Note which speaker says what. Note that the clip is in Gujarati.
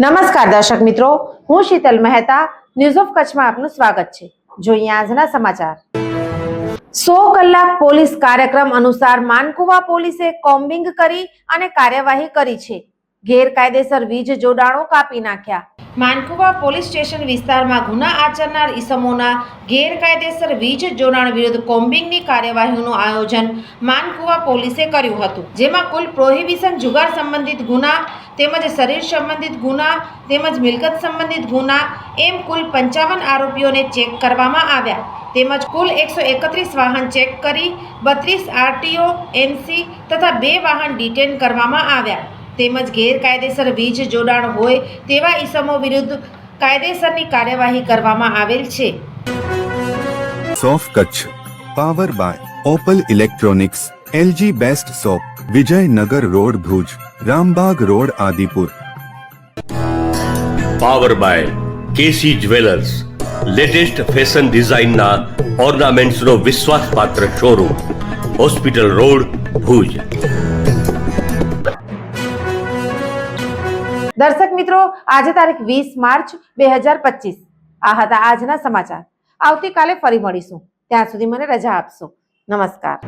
Speaker 1: નમસ્કાર દર્શક મિત્રો, હું શીતલ મહેતા ન્યૂઝ ઓફ કચ્છમાં આપનું સ્વાગત છે। જોઈએ આજના સમાચાર। 100 કલાક પોલીસ કાર્યક્રમ અનુસાર માનકુવા પોલીસે કોમ્બિંગ કરી અને કાર્યવાહી કરી છે। ગેરકાયદેસર વીજ જોડાણો કાપી નાખ્યા। માનકુવા પોલીસ સ્ટેશન વિસ્તારમાં ગુના આચરનાર ઈસમોના ગેરકાયદેસર વીજ જોડાણ વિરુદ્ધ કોમ્બિંગની કાર્યવાહીનું આયોજન માનકુવા પોલીસે કર્યું હતું, જેમાં કુલ પ્રોહિબિશન જુગાર સંબંધિત ગુના તેમજ શરીર સંબંધિત ગુના તેમજ મિલકત સંબંધિત ગુના એમ કુલ 55 આરોપીઓને ચેક કરવામાં આવ્યા તેમજ કુલ 131 વાહન ચેક કરી 32 આરટીઓ એનસી તથા 2 વાહન ડિટેન કરવામાં આવ્યા તેમજ ગેરકાયદેસર વીજ જોડાણ હોય તેવા ઈસમો વિરુદ્ધ કાયદેસરની કાર્યવાહી કરવામાં આવેલ છે।
Speaker 2: સોફ Kutch power by Opal electronics, LG best shop, Vijaynagar road Bhuj, Rambag road Adipur.
Speaker 3: Power by KC jewellers, latest fashion ડિઝાઇનના ઓર્નામેન્ટ્સનો વિશ્વાસપાત્ર શોરૂમ, હોસ્પિટલ રોડ ભુજ।
Speaker 1: દર્શક મિત્રો, આજે તારીખ 20 માર્ચ 2025 આ હતા આજના સમાચાર। આવતીકાલે ફરી મળીશું, ત્યાં સુધી મને રજા આપશો। નમસ્કાર।